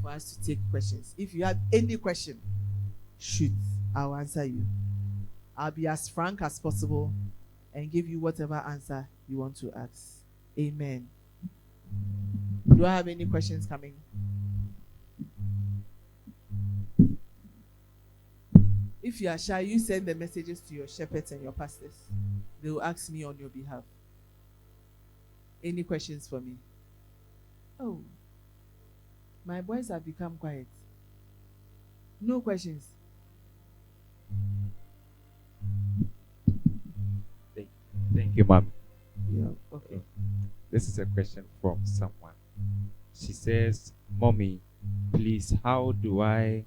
for us to take questions. If you have any question, shoot, I'll answer you. I'll be as frank as possible and give you whatever answer you want to ask. Amen. Do I have any questions coming? If you are shy, you send the messages to your shepherds and your pastors. They will ask me on your behalf. Any questions for me? Oh, my boys have become quiet. No questions. Thank you, Mom. Yeah, okay. This is a question from someone. She says, Mommy, please, how do I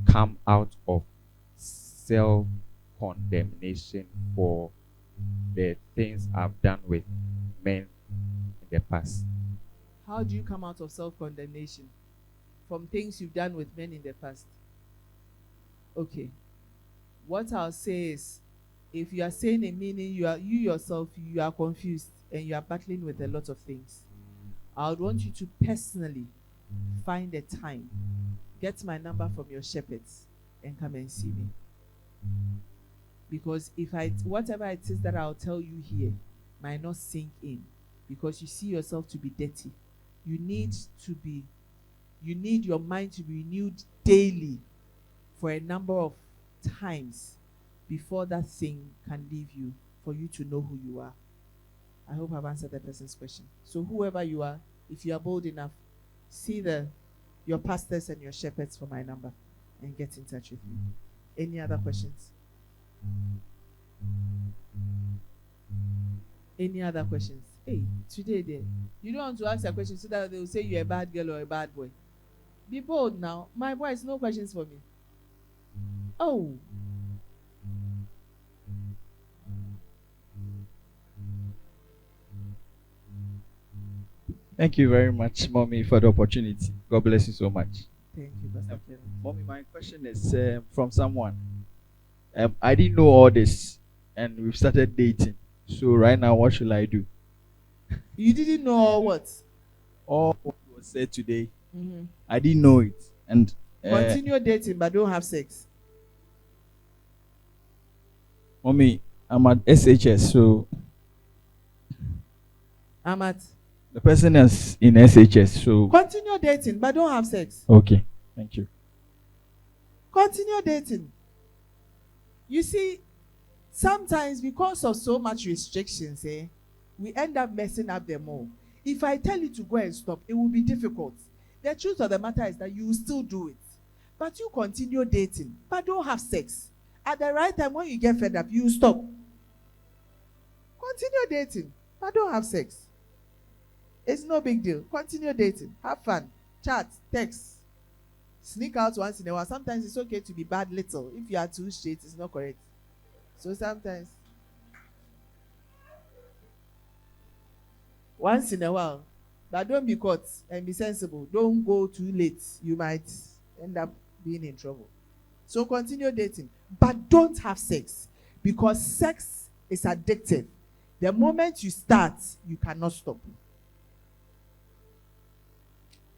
come out of self-condemnation for the things I've done with men in the past? How do you come out of self-condemnation from things you've done with men in the past? Okay. What I'll say is, if you are saying a meaning, you yourself, you are confused and you are battling with a lot of things, I would want you to personally find a time, get my number from your shepherds, and come and see me. Because whatever it is that I'll tell you here might not sink in, because you see yourself to be dirty. You need your mind to be renewed daily for a number of times before that thing can leave you, for you to know who you are. I hope I've answered that person's question. So whoever you are, if you are bold enough, see your pastors and your shepherds for my number and get in touch with me. Any other questions? Any other questions? Hey, today you don't want to ask a question so that they will say you're a bad girl or a bad boy. Be bold now. My boys, no questions for me. Oh. Thank you very much, Mommy, for the opportunity. God bless you so much. Thank you, Pastor Kevin. Mommy, my question is from someone. I didn't know all this, and we've started dating. So right now, what should I do? You didn't know what? All what was said today, Mm-hmm. I didn't know it. And continue dating, but don't have sex. Mommy, I'm at SHS, so I'm at. The person is in SHS, so continue dating, but don't have sex. Okay, thank you. Continue dating. You see, sometimes because of so much restrictions, we end up messing up them all. If I tell you to go and stop, it will be difficult. The truth of the matter is that you will still do it. But you continue dating, but don't have sex. At the right time, when you get fed up, you stop. Continue dating, but don't have sex. It's no big deal. Continue dating. Have fun. Chat, text. Sneak out once in a while. Sometimes it's okay to be bad little. If you are too straight, it's not correct. So sometimes, once in a while, but don't be caught and be sensible. Don't go too late. You might end up being in trouble. So continue dating, but don't have sex, because sex is addictive. The moment you start, you cannot stop.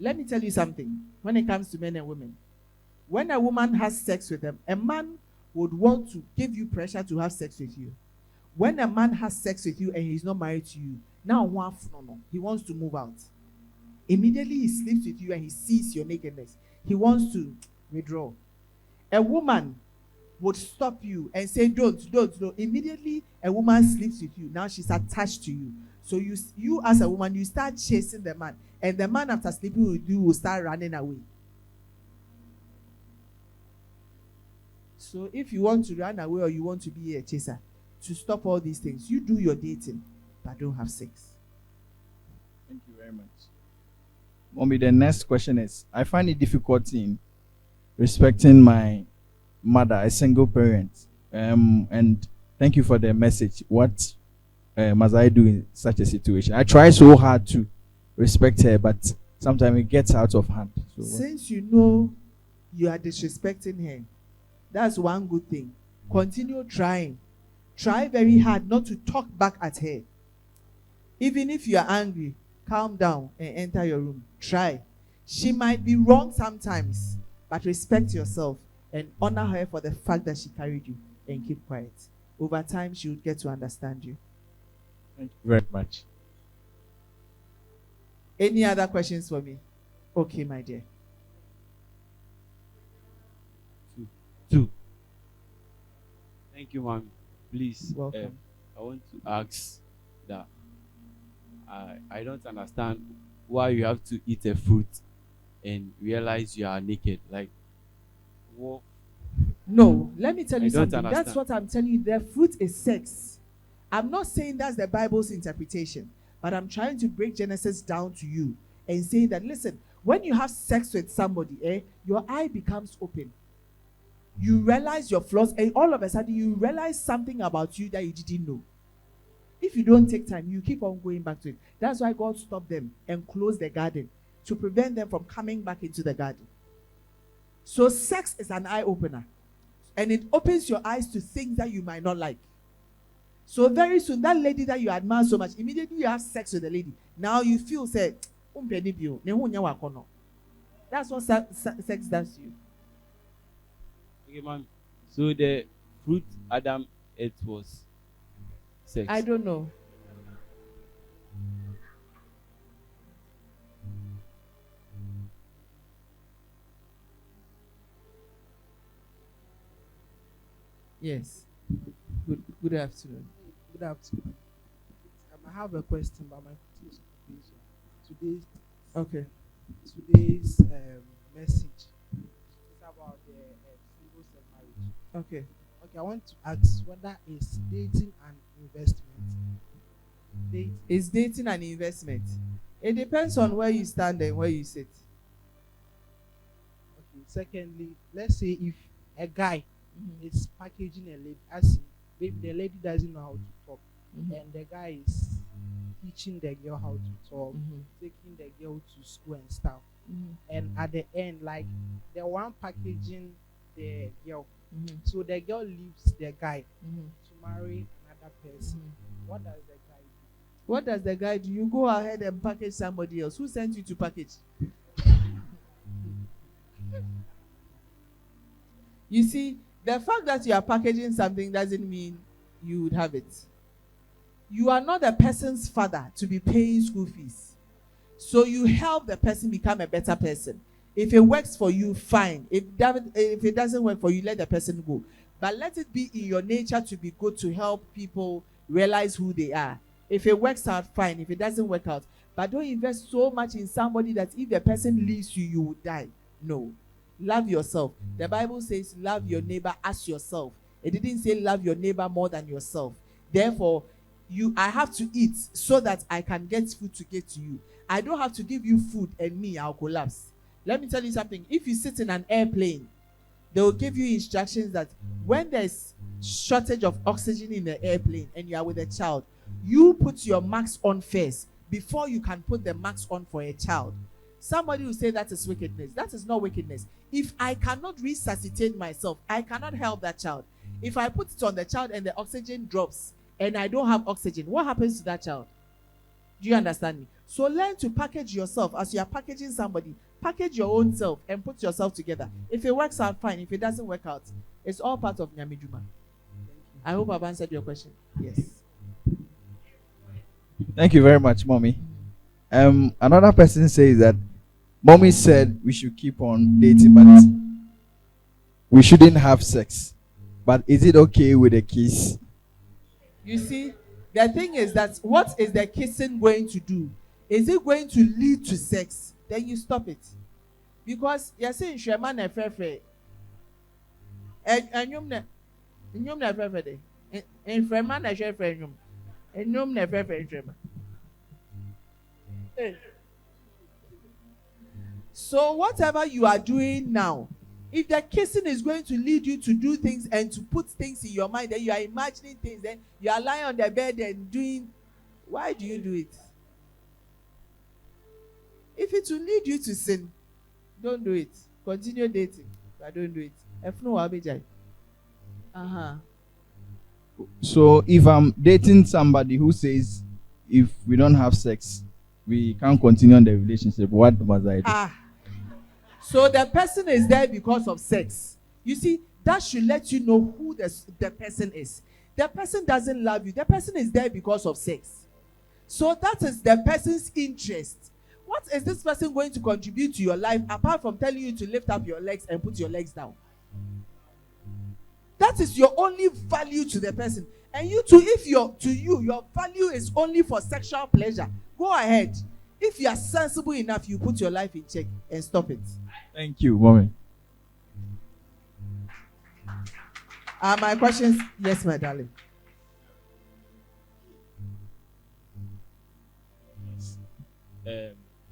Let me tell you something when it comes to men and women. When a woman has sex with them, a man would want to give you pressure to have sex with you. When a man has sex with you and he's not married to you, now he wants to move out. Immediately he sleeps with you and he sees your nakedness. He wants to withdraw. A woman would stop you and say, don't. Immediately a woman sleeps with you. Now she's attached to you. So you as a woman, you start chasing the man. And the man, after sleeping with you, will start running away. So if you want to run away or you want to be a chaser, to stop all these things, you do your dating, but don't have sex. Thank you very much. Mommy, the next question is, I find it difficult in respecting my mother, a single parent. And thank you for the message. What must I do in such a situation? I try so hard to respect her, but sometimes it gets out of hand. So since you know you are disrespecting her, that's one good thing. Continue trying. Try very hard not to talk back at her. Even if you are angry, calm down and enter your room. Try. She might be wrong sometimes, but respect yourself and honor her for the fact that she carried you, and keep quiet. Over time, she would get to understand you. Thank you very much. Any other questions for me? Okay, my dear. Two. Thank you, ma'am. Please, Welcome. I want to ask that I don't understand why you have to eat a fruit and realize you are naked. Like, what? No, let me tell you I don't something. That's understand. what I'm telling you. The fruit is sex. I'm not saying that's the Bible's interpretation, but I'm trying to break Genesis down to you and say that, listen, when you have sex with somebody, your eye becomes open. You realize your flaws, and all of a sudden you realize something about you that you didn't know. If you don't take time, you keep on going back to it. That's why God stopped them and closed the garden to prevent them from coming back into the garden. So sex is an eye opener, and it opens your eyes to things that you might not like. So very soon, that lady that you admire so much, immediately you have sex with the lady. Now you feel, say, that's what sex does to you. Okay, ma'am. So the fruit Adam ate was sex. I don't know. Yes. Good afternoon. Good afternoon. I have a question, but my question is today's Okay. message is about the singles and marriage. Okay. Okay, I want to ask whether is dating an investment. Is dating an investment? It depends on where you stand and where you sit. Okay. Secondly, let's say if a guy is packaging a lady, as maybe the lady doesn't know how to talk, and the guy is teaching the girl how to talk, taking the girl to school and stuff. And at the end, like the one packaging the girl, so the girl leaves the guy to marry another person. What does the guy do? What does the guy do? You go ahead and package somebody else. Who sent you to package? You see, the fact that you are packaging something doesn't mean you would have it. You are not the person's father to be paying school fees. So you help the person become a better person. If it works for you, fine. If it doesn't work for you, let the person go. But let it be in your nature to be good, to help people realize who they are. If it works out, fine. If it doesn't work out, but don't invest so much in somebody that if the person leaves you, you will die. No. Love yourself. The Bible says love your neighbor as yourself. It didn't say love your neighbor more than yourself. Therefore, I have to eat so that I can get food to get to you. I don't have to give you food and me, I'll collapse. Let me tell you something. If you sit in an airplane, they will give you instructions that when there's shortage of oxygen in the airplane and you are with a child, you put your mask on first before you can put the mask on for a child. Somebody will say that is wickedness. That is not wickedness. If I cannot resuscitate myself, I cannot help that child. If I put it on the child and the oxygen drops and I don't have oxygen, what happens to that child? Do you understand me? So learn to package yourself. As you are packaging somebody, package your own self and put yourself together. If it works out, fine. If it doesn't work out, it's all part of Nyamijuma. I hope I've answered your question. Yes. Thank you very much, Mommy. Another person says that Mommy said we should keep on dating, but we shouldn't have sex. But is it okay with a kiss? You see, the thing is that what is the kissing going to do? Is it going to lead to sex? Then you stop it. Because you're saying Shema na frefre. Enyum na frefre de. Enfrema na frefre enyum. Enyum na frefre enfrema. So whatever you are doing now, if the kissing is going to lead you to do things and to put things in your mind, then you are imagining things, then you are lying on the bed and doing, why do you do it? If it will lead you to sin, don't do it. Continue dating, but don't do it. So if I'm dating somebody who says if we don't have sex, we can't continue on the relationship, what must I do? So the person is there because of sex. You see, that should let you know who the person is. The person doesn't love you. The person is there because of sex. So that is the person's interest. What is this person going to contribute to your life apart from telling you to lift up your legs and put your legs down? That is your only value to the person. And you too, if your value is only for sexual pleasure, go ahead. If you are sensible enough, you put your life in check and stop it. Thank you, mommy. My questions? Yes, my darling.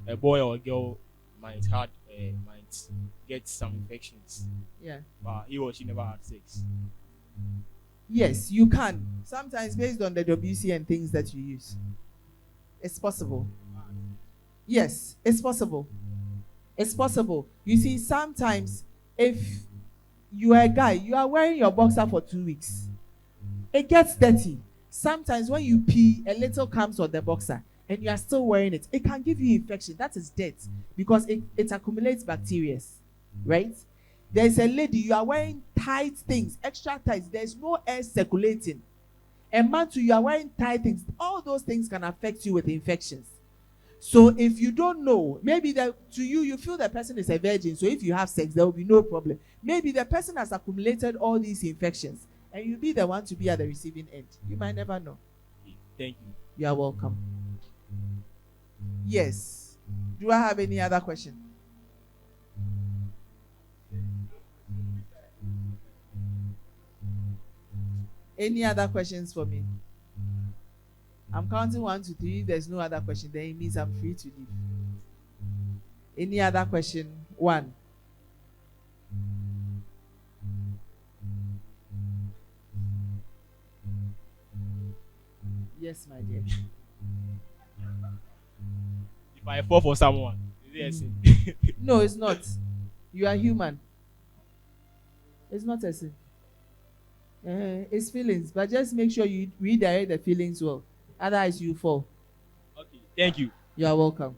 A boy or a girl might get some infections, Yeah. but he or she never had sex. Yes, you can. Sometimes based on the WC and things that you use. It's possible. Yes, it's possible. It's possible. You see, sometimes if you are a guy, you are wearing your boxer for 2 weeks. It gets dirty. Sometimes when you pee, a little comes on the boxer and you are still wearing it. It can give you infection. That is dirt because it accumulates bacteria, right? There's a lady, you are wearing tight things, extra tight. There's no air circulating. A man too, you are wearing tight things. All those things can affect you with infections. So if you don't know, maybe that to you feel the person is a virgin. So if you have sex, there will be no problem. Maybe the person has accumulated all these infections and you'll be the one to be at the receiving end. You might never know. Thank you. You are welcome. Yes. Do I have any other question? Any other questions for me? I'm counting 1 to 3. If there's no other question, then it means I'm free to leave. Any other question? 1. Yes, my dear. If I fall for someone, is it a sin? No, it's not. You are human. It's not a sin. It's feelings, but just make sure you redirect the feelings well. Otherwise, you fall. Okay, thank you. You are welcome.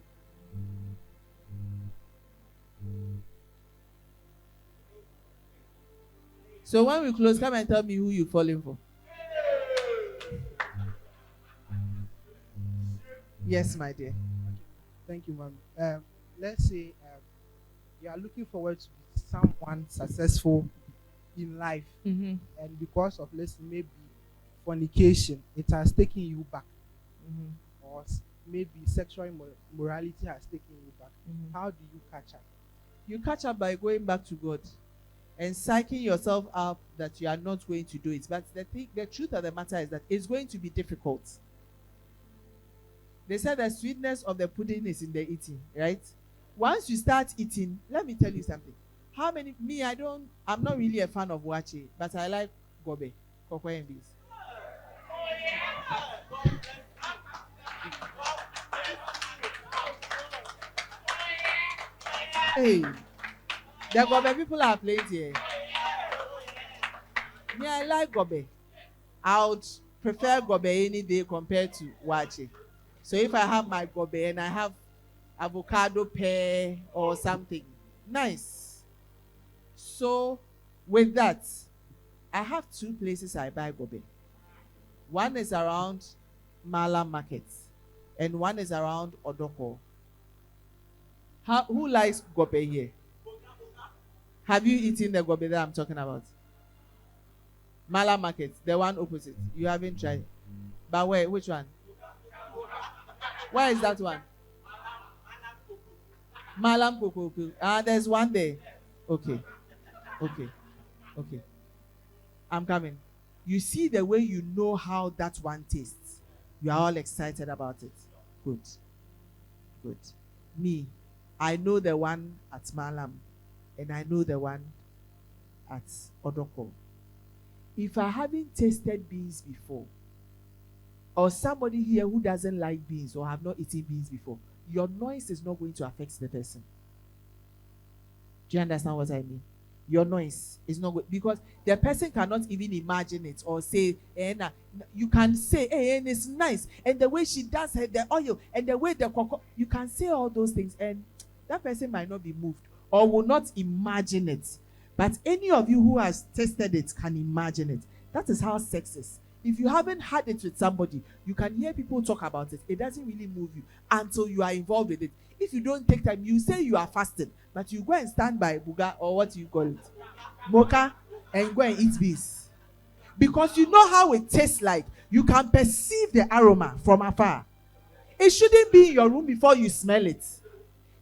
So when we close, come and tell me who you're falling for. Yes, my dear. Thank you, ma'am. Let's say you are looking forward to be someone successful in life, Mm-hmm. and because of, let's say, maybe fornication, it has taken you back, Mm-hmm. or maybe sexual immorality has taken you back. Mm-hmm. How do you catch up? You catch up by going back to God and psyching yourself up that you are not going to do it. But the truth of the matter is that it's going to be difficult. They said the sweetness of the pudding is in the eating, right? Once you start eating, let me tell you something. I'm not really a fan of wache, but I like gobe, cocoa and beans. Hey, the gobe people are plenty here. Me, I like gobe. I would prefer gobe any day compared to wache. So if I have my gobe and I have avocado pear or something, nice. So with that, I have 2 places I buy gobe. One is around Mala Market and one is around Odoko. Who likes gobe here? Have you eaten the gobe that I'm talking about? Mala Market, the one opposite. You haven't tried. But where? Which one? Where is that one? Malam Koko. There's one there. Okay. I'm coming. You see the way you know how that one tastes. You are all excited about it. Good. Me, I know the one at Malam and I know the one at Odoko. If I haven't tasted beans before, or somebody here who doesn't like beans or have not eaten beans before, your noise is not going to affect the person. Do you understand what I mean? Your noise is not good because the person cannot even imagine it or say, you can say, and it's nice. And the way she does the oil and the way the cocoa, you can say all those things and that person might not be moved. or will not imagine it. But any of you who has tasted it can imagine it. That is how sex is. If you haven't had it with somebody, you can hear people talk about it. It doesn't really move you until you are involved with it. If you don't take time, you say you are fasting, but you go and stand by buga, or what you call it, mocha, and go and eat bees. Because you know how it tastes like. You can perceive the aroma from afar. It shouldn't be in your room before you smell it.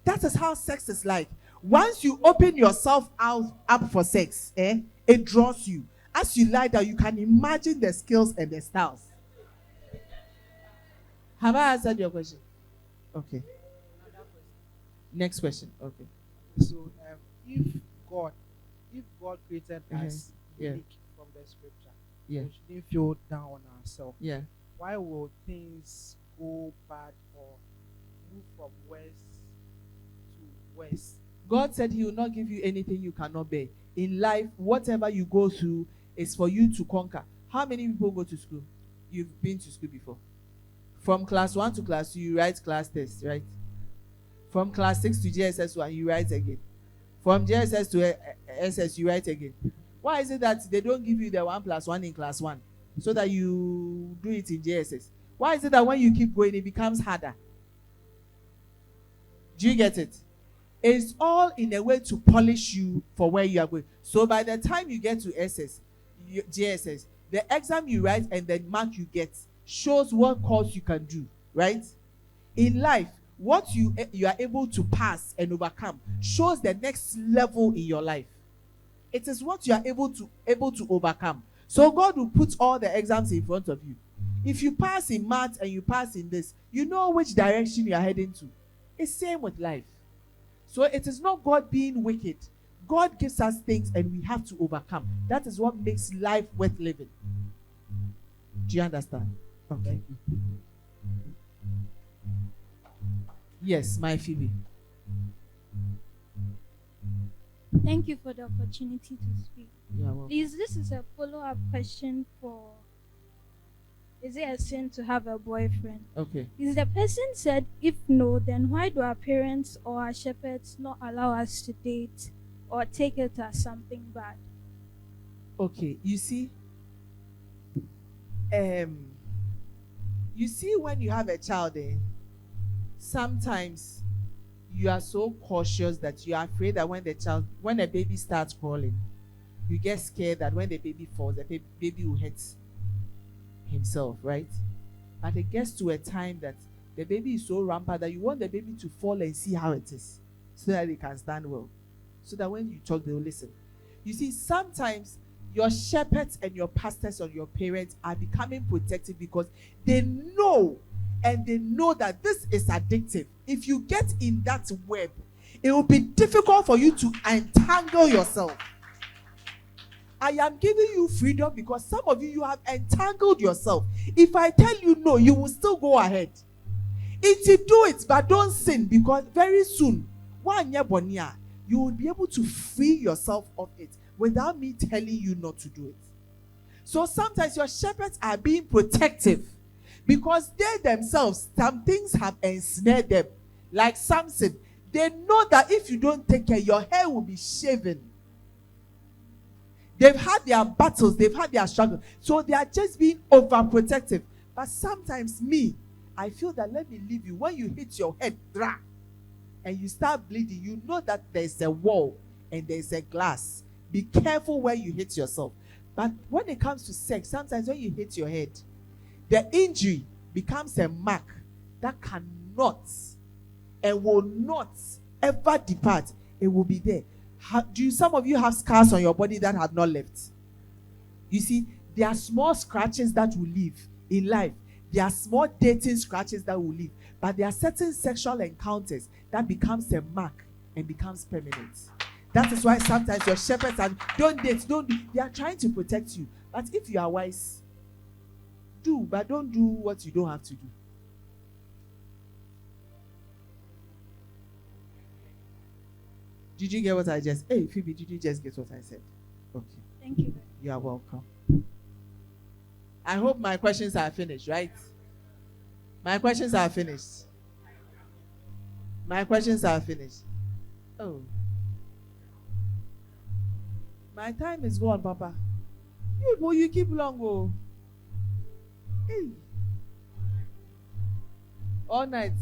That is how sex is like. Once you open yourself up for sex, it draws you. As you lie down, you can imagine the skills and the styles. Have I answered your question? Okay. Next question. Okay. So, if God created us Yeah. unique from the scripture, Yeah. we shouldn't feel down on ourselves. Yeah. Why will things go bad or move from west to west? God said he will not give you anything you cannot bear. In life, whatever you go through is for you to conquer. How many people go to school? You've been to school before. From class 1 to class 2, you write class tests, right? From class 6 to JSS 1, you write again. From JSS to SS, you write again. Why is it that they don't give you the 1+1 in class 1 so that you do it in JSS? Why is it that when you keep going, it becomes harder? Do you get it? It's all in a way to polish you for where you are going. So by the time you get to JSS, the exam you write and the mark you get shows what course you can do, right? In life, what you are able to pass and overcome shows the next level in your life. It is what you are able to overcome. So God will put all the exams in front of you. If you pass in math and you pass in this, you know which direction you are heading to. It's same with life. So it is not God being wicked. God gives us things and we have to overcome. That is what makes life worth living. Do you understand? Okay. Yes, my Phoebe. Thank you for the opportunity to speak. Yeah, well, Please, this is a follow-up question for, is it a sin to have a boyfriend? okay. Is the person said, if no, then why do our parents or our shepherds not allow us to date or take it as something bad? Okay, you see, when you have a child, sometimes you are so cautious that you are afraid that when a baby starts crawling, you get scared that when the baby falls, the baby will hurt himself, right? But it gets to a time that the baby is so rampant that you want the baby to fall and see how it is, so that they can stand well, so that when you talk, they will listen. You see, sometimes your shepherds and your pastors or your parents are becoming protective because they know that this is addictive. If you get in that web, it will be difficult for you to entangle yourself. I am giving you freedom because some of you have entangled yourself. If I tell you no, you will still go ahead. If you do it, but don't sin, because very soon, you will be able to free yourself of it without me telling you not to do it. So sometimes your shepherds are being protective because they themselves, some things have ensnared them. Like Samson, they know that if you don't take care, your hair will be shaven. They've had their battles, they've had their struggles, so they are just being overprotective. But sometimes I feel that let me leave you. When you hit your head, and you start bleeding, you know that there's a wall and there's a glass. Be careful where you hit yourself. But when it comes to sex, sometimes when you hit your head, the injury becomes a mark that cannot and will not ever depart. It will be there. Some of you have scars on your body that have not left? You see, there are small scratches that will leave in life. There are small dating scratches that will leave. But there are certain sexual encounters that becomes a mark and becomes permanent. That is why sometimes your shepherds don't date, they are trying to protect you. But if you are wise, but don't do what you don't have to do. Did you get what I just? Hey, Phoebe, did you just get what I said? Okay. Thank you. You are welcome. I hope my questions are finished, right? My questions are finished. My questions are finished. Oh. My time is gone, Papa. You keep long, oh. Hey. All night.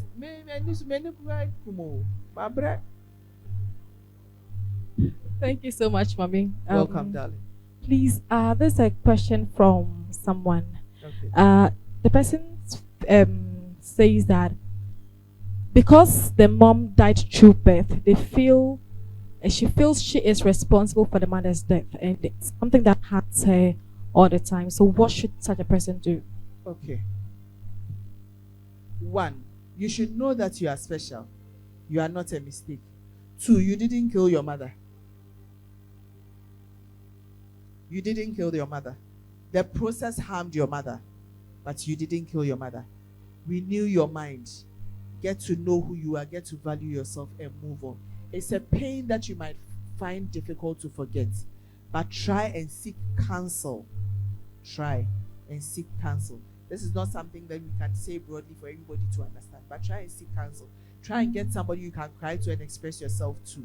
Thank you so much, Mommy. Welcome, darling. Please, there's a question from someone. Okay. The person says that because the mom died through birth, she feels she is responsible for the mother's death, and it's something that hurts her all the time. So, what should such a person do? Okay. 1, you should know that you are special. You are not a mistake. 2, you didn't kill your mother. You didn't kill your mother. The process harmed your mother, but you didn't kill your mother. Renew your mind. Get to know who you are. Get to value yourself and move on. It's a pain that you might find difficult to forget, but try and seek counsel. Try and seek counsel. This is not something that we can say broadly for everybody to understand, but try and seek counsel. Try and get somebody you can cry to and express yourself to,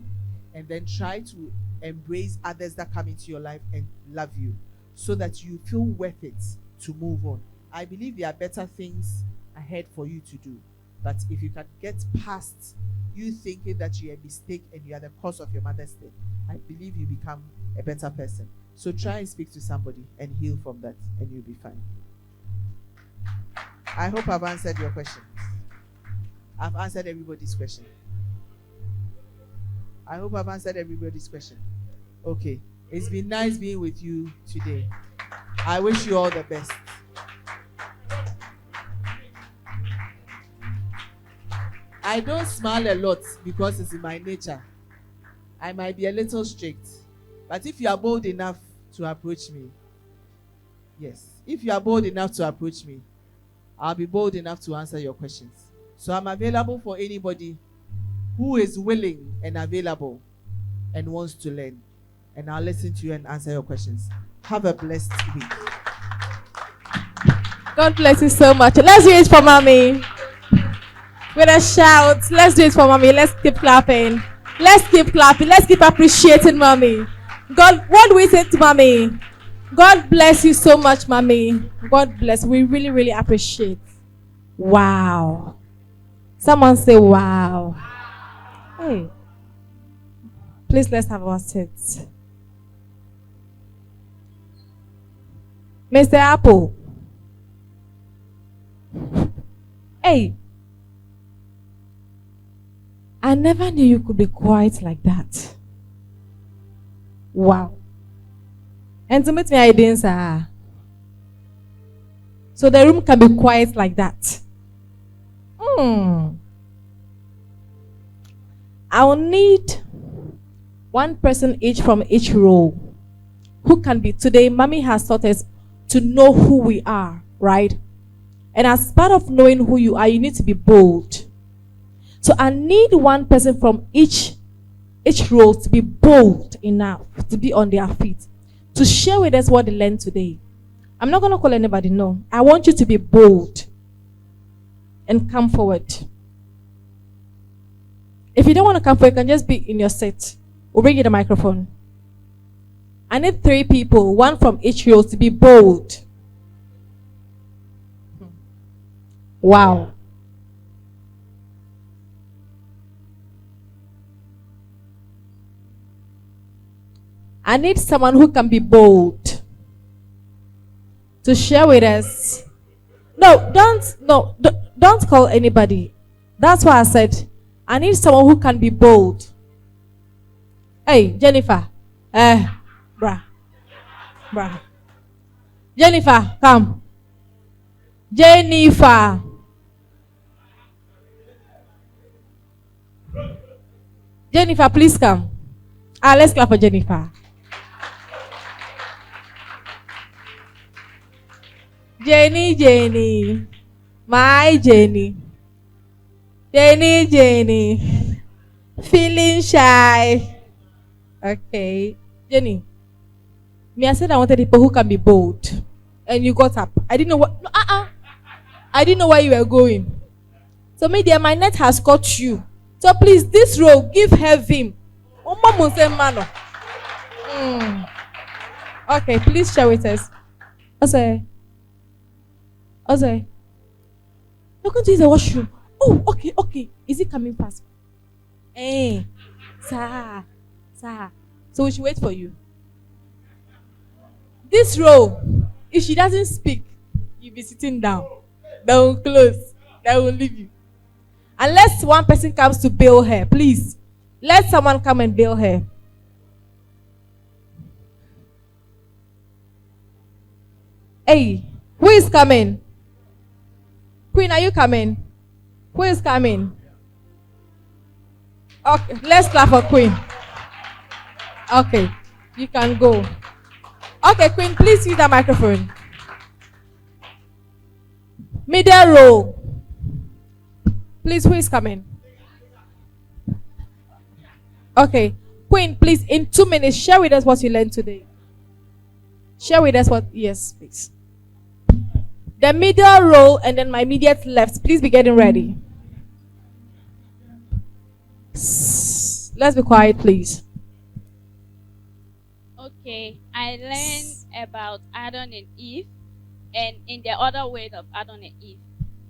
and then try to embrace others that come into your life and love you, so that you feel worth it to move on. I believe there are better things ahead for you to do, but if you can get past you thinking that you're a mistake and you are the cause of your mother's death, I believe you become a better person. So try and speak to somebody and heal from that, and you'll be fine. I hope I've answered your question. I've answered everybody's question. I hope I've answered everybody's question. Okay. It's been nice being with you today. I wish you all the best. I don't smile a lot because it's in my nature. I might be a little strict. But if you are bold enough to approach me, yes. If you are bold enough to approach me, I'll be bold enough to answer your questions. So I'm available for anybody who is willing and available and wants to learn. And I'll listen to you and answer your questions. Have a blessed week. God bless you so much. Let's do it for Mommy. With a shout. Let's do it for Mommy. Let's keep clapping. Let's keep clapping. Let's keep appreciating Mommy. God, what do we say to Mommy? God bless you so much, Mommy. God bless. We really, really appreciate. Wow. Someone say wow. Hey. Please, let's have our seats. Mr. Apple. Hey. I never knew you could be quiet like that. Wow. And to meet me, I didn't say. So the room can be quiet like that. I'll need one person each from each role. Who can be? Today, Mommy has taught us to know who we are, right? And as part of knowing who you are, you need to be bold. So I need one person from each role to be bold enough to be on their feet, to share with us what they learned today. I'm not going to call anybody, no. I want you to be bold and come forward. If you don't want to come forward, you can just be in your seat. We'll bring you the microphone. I need 3 people, one from each role, to be bold. Wow. I need someone who can be bold to share with us. No, don't call anybody. That's why I said I need someone who can be bold. Hey, Jennifer. Bruh. Jennifer, come. Jennifer. Jennifer, please come. Let's clap for Jennifer. Jenny. My Jenny. Jenny. Feeling shy. Okay. Jenny. I said I wanted people who can be bold. And you got up. I didn't know what. No, I didn't know where you were going. So maybe my net has caught you. So please, this role, give her vim. Okay, please share with us. Ose. Ose. You're going to use the washroom. Oh, okay, okay. Is it coming fast? Eh. Sir. Sir. So we should wait for you. This row, if she doesn't speak, you'll be sitting down. They will close. They will leave you. Unless one person comes to bail her, please. Let someone come and bail her. Hey, who is coming? Queen, are you coming? Who is coming? Okay, let's clap for Queen. Okay, you can go. Okay, Queen, please use that microphone. Middle row. Please, who is coming? Okay, Queen, please, in 2 minutes, share with us what you learned today. Share with us what, yes, please. The middle row and then my immediate left. Please be getting ready. Let's be quiet, please. Okay, I learned about Adam and Eve, and in the other way of Adam and Eve.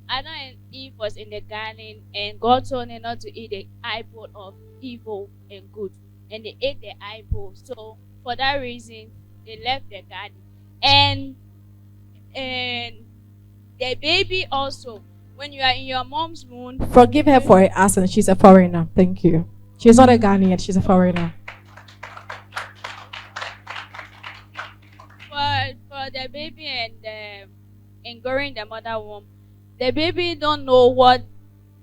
Adam and Eve was in the garden, and God told them not to eat the apple of evil and good, and they ate the apple. So for that reason, they left the garden, and the baby also. When you are in your mom's womb, Forgive her for her accent. She's a foreigner. Thank you. She's not a Ghanaian. She's a foreigner. for the baby and growing the mother womb, the baby don't know what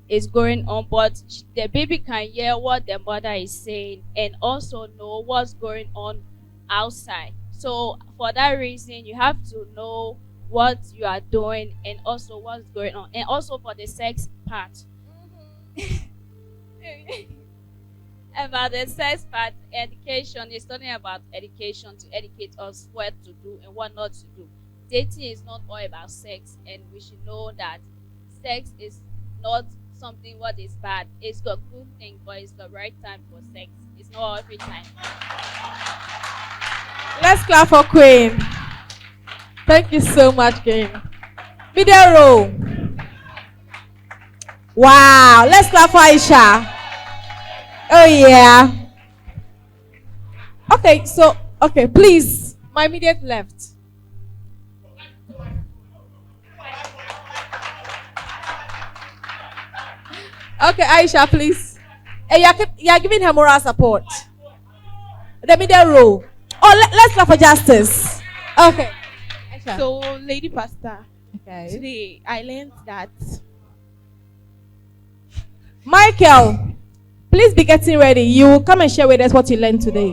is going on, but the baby can hear what the mother is saying and also know what's going on outside. So for that reason, you have to know what you are doing and also what's going on. And also for the sex part. About the sex part, education is talking about education to educate us what to do and what not to do. Dating is not all about sex, and we should know that sex is not something what is bad. It's got good thing, but it's the right time for sex. It's not every time. Let's clap for Queen. Thank you so much, Queen. Middle row. Wow. Let's clap for Aisha. Oh, yeah. Okay, please. My immediate left. Okay, Aisha, please. Hey, you're giving her moral support. The middle row. Oh, let's clap for justice. Okay. Aisha. So, Lady Pastor, Okay. today I learned that Michael, please be getting ready. You will come and share with us what you learned today.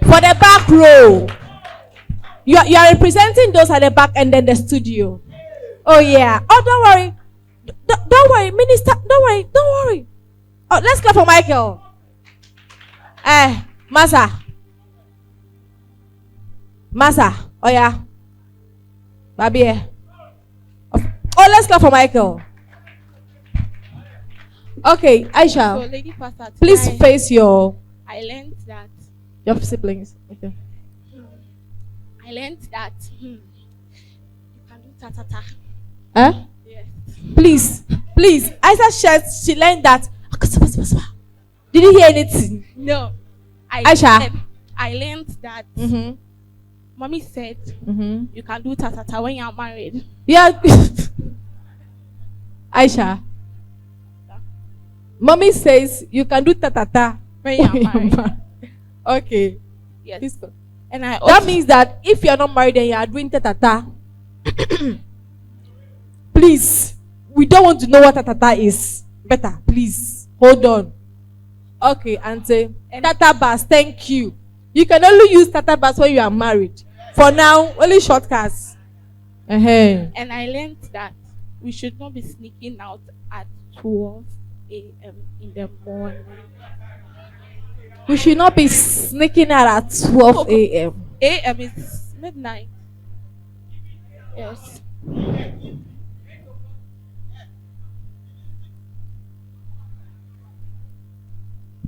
For the back row, you are representing those at the back and then the studio. Oh yeah. Oh, don't worry. Don't worry, Minister. Don't worry. Oh, let's clap for Michael. Masa. Oh yeah. Baby. Oh, let's clap for Michael. Okay, Aisha. so Lady Pastor, Please tonight face your siblings. Okay. I learned that you can do ta ta ta. Huh? Yes. Please. Aisha shared she learned that. Did you hear anything? No. Aisha. I learned that Mm-hmm. Mommy said Mm-hmm. you can do ta ta ta when you're married. Yeah. Aisha. Mommy says you can do ta-ta-ta When you're married. Okay. Yes. Please go. And I That means that if you're not married and you are doing ta-ta-ta, please, we don't want to know what ta-ta-ta is. Better, please. Hold on. Okay, Auntie. Tata bus, thank you. You can only use tata bus when you are married. For now, only shortcuts. And I learned that we should not be sneaking out at 12 a.m. in the morning. We should not be sneaking out at 12 a.m. A.m. is midnight. Yes.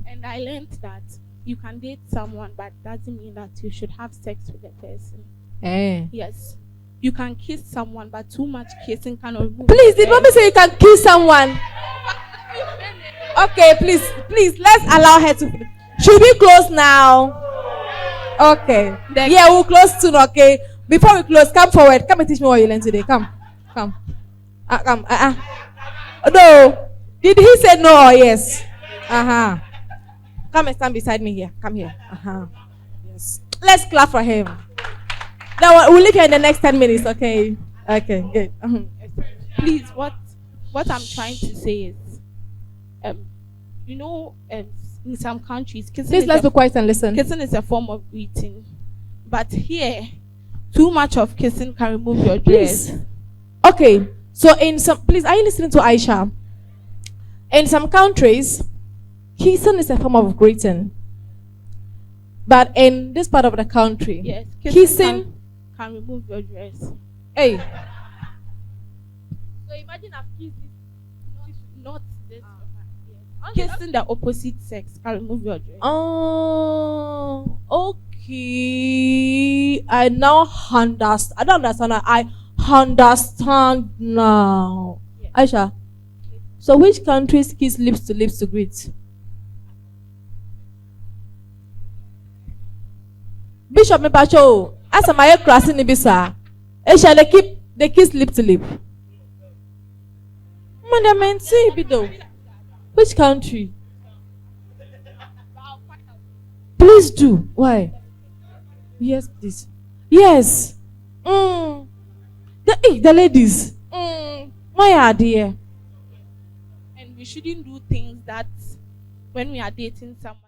And I learned that you can date someone, but doesn't mean that you should have sex with the person. Eh. Yes. You can kiss someone, but too much kissing can remove. Please, did mommy say you can kiss someone? Okay, please, let's allow her to finish. Should we close now? Okay. Yeah, we'll close soon, okay? Before we close, come forward. Come and teach me what you learned today. Come. Come. No. Did he say no or yes? Uh-huh. Come and stand beside me here. Come here. Uh-huh. Yes. Let's clap for him. Now we'll leave here in the next 10 minutes, okay? Okay, good. Uh-huh. Please, what I'm trying to say is, in some countries, please let's be quiet and listen. Kissing is a form of greeting, but here, too much of kissing can remove your dress. Please. Okay, so in some, please, are you listening to Aisha? In some countries, kissing is a form of greeting, but in this part of the country, yes, kissing can remove your dress. Hey. So imagine I've kissed not this. Kissing the opposite sex can remove your dress. Oh, okay. I now understand. I don't understand. I understand now. Yes. Aisha, so which countries kiss lips to greet? Bishop Mepacho, as a Maya crossing Ibisa, Aisha, they kiss lip to lip. Madam, see, Bido. Which country? Please do. Why? Yes, please. Yes. The ladies. My idea. And we shouldn't do things that when we are dating someone.